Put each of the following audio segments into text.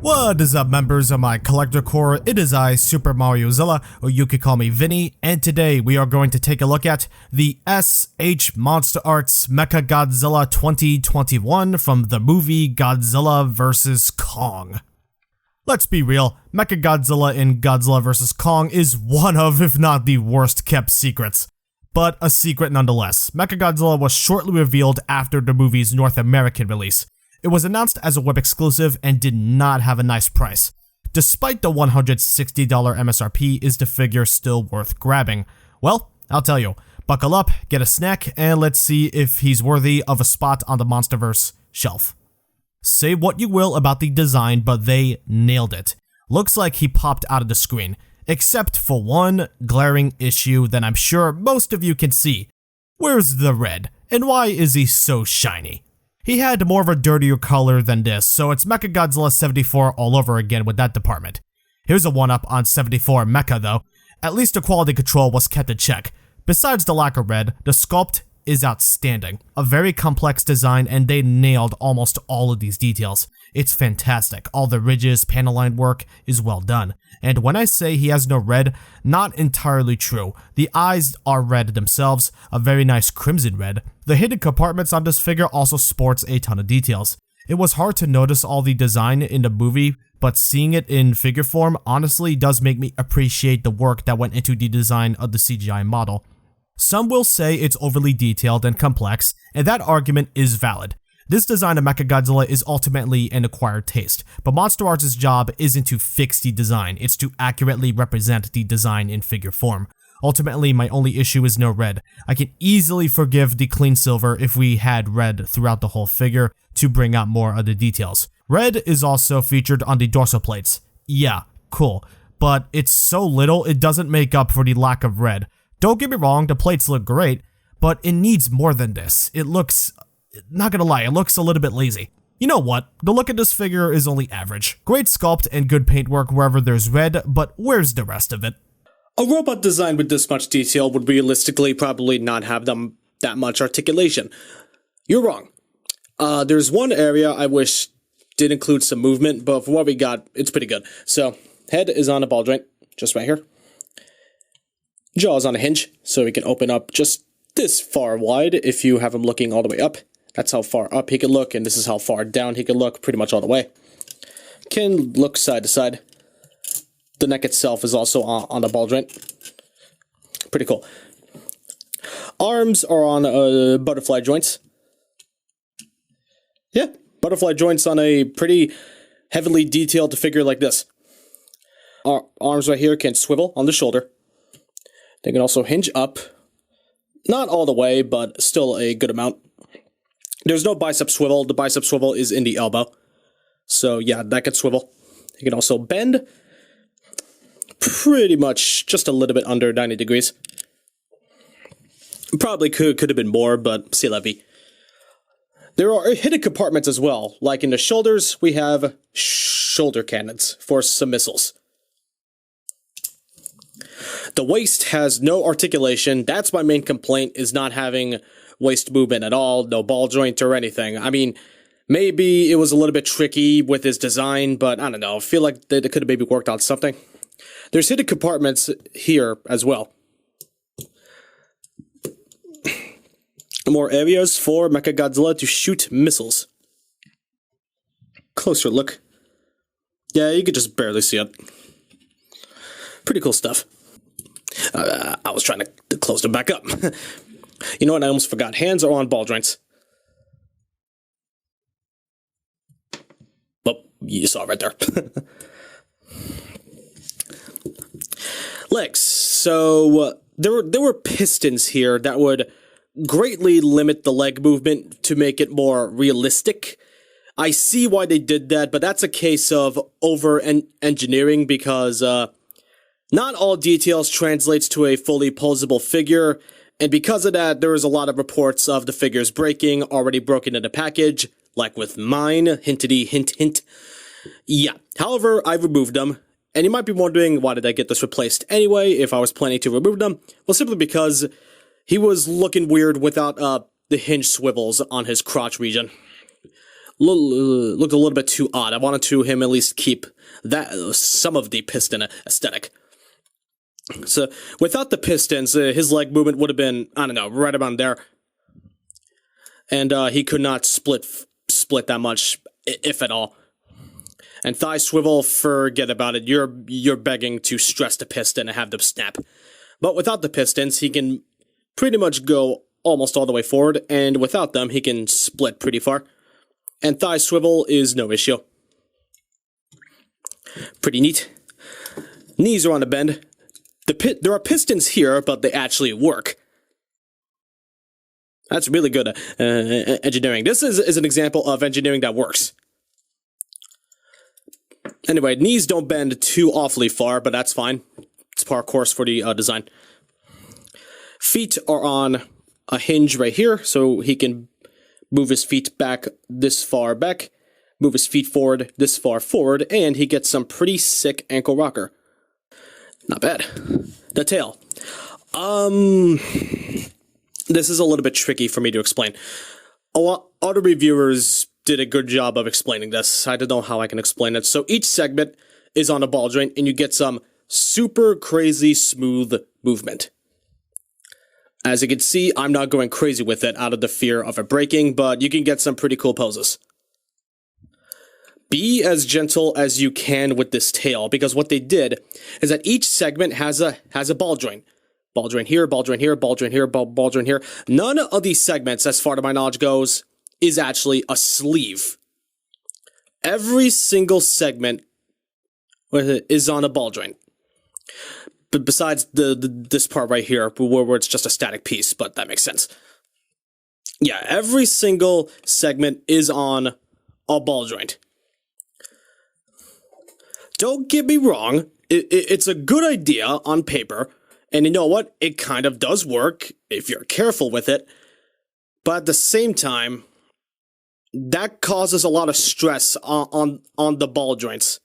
What is up, members of my collector corps? It is I, Super MarioZilla, or you could call me Vinny, and today we are going to take a look at the S.H.MonsterArts MechaGodzilla 2021 from the movie Godzilla vs. Kong. Let's be real, MechaGodzilla in Godzilla vs. Kong is one of, if not the worst kept secrets. But a secret nonetheless. MechaGodzilla was shortly revealed after the movie's North American release. It was announced as a web exclusive and did not have a nice price. Despite the $160 MSRP, is the figure still worth grabbing? Well, I'll tell you. Buckle up, get a snack, and let's see if he's worthy of a spot on the Monsterverse shelf. Say what you will about the design, but they nailed it. Looks like he popped out of the screen, except for one glaring issue that I'm sure most of you can see. Where's the red, and why is he so shiny? He had more of a dirtier color than this, so it's MechaGodzilla 74 all over again with that department. Here's a one-up on 74 Mecha though. At least the quality control was kept in check. Besides the lack of red, the sculpt is outstanding. A very complex design, and they nailed almost all of these details. It's fantastic. All the ridges, panel line work is well done. And when I say he has no red, not entirely true. The eyes are red themselves, a very nice crimson red. The hidden compartments on this figure also sports a ton of details. It was hard to notice all the design in the movie, but seeing it in figure form honestly does make me appreciate the work that went into the design of the CGI model. Some will say it's overly detailed and complex, and that argument is valid. This design of MechaGodzilla is ultimately an acquired taste, but MonsterArts' job isn't to fix the design, it's to accurately represent the design in figure form. Ultimately, my only issue is no red. I can easily forgive the clean silver if we had red throughout the whole figure to bring out more of the details. Red is also featured on the dorsal plates. Yeah, cool, but it's so little it doesn't make up for the lack of red. Don't get me wrong, the plates look great, but it needs more than this. It looks, not gonna lie, it looks a little bit lazy. You know what? The look of this figure is only average. Great sculpt and good paintwork wherever there's red, but where's the rest of it? A robot designed with this much detail would realistically probably not have that much articulation. You're wrong. There's one area I wish did include some movement, but for what we got, it's pretty good. So, head is on a ball joint, just right here. Jaw is on a hinge, so he can open up just this far wide if you have him looking all the way up. That's how far up he can look, and this is how far down he can look, pretty much all the way. Can look side to side. The neck itself is also on the ball joint. Pretty cool. Arms are on butterfly joints. Yeah, butterfly joints on a pretty heavily detailed figure like this. Our arms right here can swivel on the shoulder. They can also hinge up. Not all the way, but still a good amount. There's no bicep swivel. The bicep swivel is in the elbow. So yeah, that can swivel. You can also bend. Pretty much just a little bit under 90 degrees. Probably could have been more, but c'est la vie. There are hidden compartments as well. Like in the shoulders, we have shoulder cannons for some missiles. The waist has no articulation. That's my main complaint, is not having waist movement at all, no ball joint or anything. I mean, maybe it was a little bit tricky with his design, but I don't know. I feel like they could have maybe worked on something. There's hidden compartments here as well. More areas for MechaGodzilla to shoot missiles. Closer look. Yeah, you could just barely see it. Pretty cool stuff. I was trying to close them back up. You know what? I almost forgot. Hands are on ball joints. Well, you saw it right there. Legs. So there were pistons here that would greatly limit the leg movement to make it more realistic. I see why they did that, but that's a case of over-engineering because not all details translates to a fully posable figure, and because of that, there is a lot of reports of the figures breaking, already broken in the package, like with mine, hintity, hint, hint. Yeah, however, I removed them, and you might be wondering, why did I get this replaced anyway, if I was planning to remove them? Well, simply because he was looking weird without the hinge swivels on his crotch region. looked a little bit too odd. I wanted to him at least keep that some of the piston aesthetic. So without the pistons, his leg movement would have been, I don't know, right about there. And he could not split that much, if at all. And thigh swivel, forget about it. You're begging to stress the piston and have them snap. But without the pistons, he can pretty much go almost all the way forward, and without them, he can split pretty far. And thigh swivel is no issue. Pretty neat. Knees are on a bend. There are pistons here, but they actually work. That's really good engineering. This is an example of engineering that works. Anyway, knees don't bend too awfully far, but that's fine. It's par course for the design. Feet are on a hinge right here, so he can move his feet back this far back, move his feet forward this far forward, and he gets some pretty sick ankle rocker. Not bad. The tail. This is a little bit tricky for me to explain. A lot other reviewers did a good job of explaining this. I don't know how I can explain it. So each segment is on a ball joint, and you get some super crazy smooth movement. As you can see, I'm not going crazy with it out of the fear of it breaking, but you can get some pretty cool poses. Be as gentle as you can with this tail, because what they did is that each segment has a ball joint. Ball joint here, ball joint here, ball joint here, ball joint here. None of these segments, as far as my knowledge goes, is actually a sleeve. Every single segment is on a ball joint. But besides this part right here, where it's just a static piece, but that makes sense. Yeah, every single segment is on a ball joint. Don't get me wrong, it's a good idea on paper, and you know what? It kind of does work if you're careful with it, but at the same time, that causes a lot of stress on the ball joints.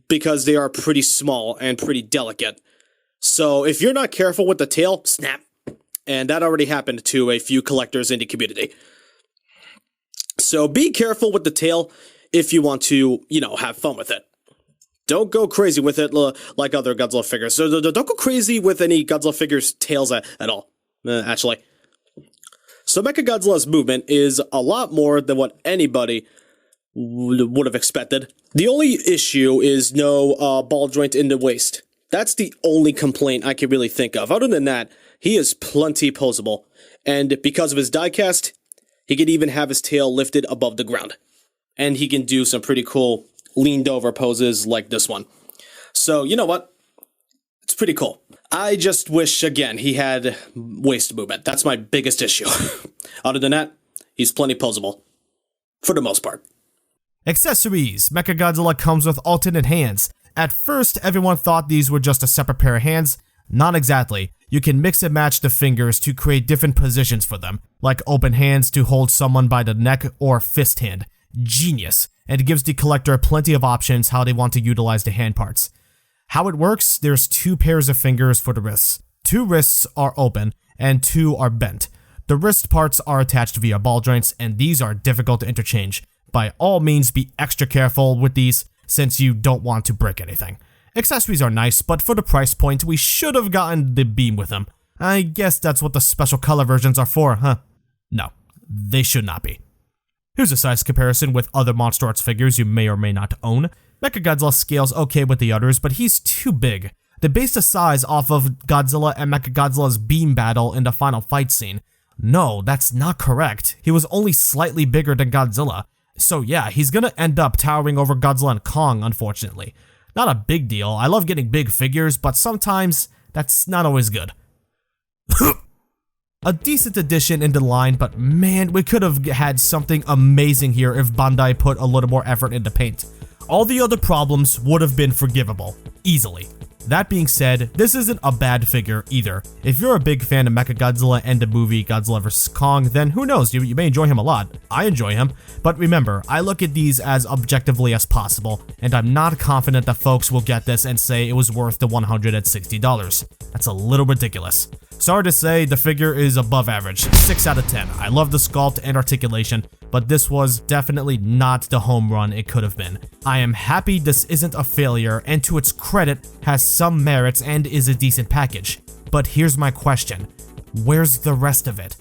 Because they are pretty small and pretty delicate. So if you're not careful with the tail, snap. And that already happened to a few collectors in the community. So be careful with the tail if you want to, have fun with it. Don't go crazy with it like other Godzilla figures. So don't go crazy with any Godzilla figures' tails at all, actually. So MechaGodzilla's movement is a lot more than what anybody would have expected. The only issue is no ball joint in the waist. That's the only complaint I can really think of. Other than that, he is plenty posable. And because of his diecast, he can even have his tail lifted above the ground. And he can do some pretty cool leaned over poses like this one. So, you know what? It's pretty cool. I just wish, again, he had waist movement. That's my biggest issue. Other than that, he's plenty posable. For the most part. Accessories. MechaGodzilla comes with alternate hands. At first, everyone thought these were just a separate pair of hands. Not exactly. You can mix and match the fingers to create different positions for them, like open hands to hold someone by the neck or fist hand. Genius. And it gives the collector plenty of options how they want to utilize the hand parts. How it works, there's 2 pairs of fingers for the wrists. 2 wrists are open, and 2 are bent. The wrist parts are attached via ball joints, and these are difficult to interchange. By all means, be extra careful with these, since you don't want to break anything. Accessories are nice, but for the price point, we should have gotten the beam with them. I guess that's what the special color versions are for, huh? No, they should not be. Here's a size comparison with other MonsterArts figures you may or may not own. MechaGodzilla scales okay with the others, but he's too big. They based the size off of Godzilla and MechaGodzilla's beam battle in the final fight scene. No, that's not correct. He was only slightly bigger than Godzilla. So yeah, he's gonna end up towering over Godzilla and Kong, unfortunately. Not a big deal. I love getting big figures, but sometimes that's not always good. A decent addition in the line, but man, we could have had something amazing here if Bandai put a little more effort into paint. All the other problems would have been forgivable, easily. That being said, this isn't a bad figure either. If you're a big fan of MechaGodzilla and the movie Godzilla vs. Kong, then who knows, you may enjoy him a lot. I enjoy him, but remember, I look at these as objectively as possible, and I'm not confident that folks will get this and say it was worth the $160. That's a little ridiculous. Sorry to say, the figure is above average, 6 out of 10. I love the sculpt and articulation, but this was definitely not the home run it could have been. I am happy this isn't a failure, and to its credit, has some merits and is a decent package. But here's my question. Where's the rest of it?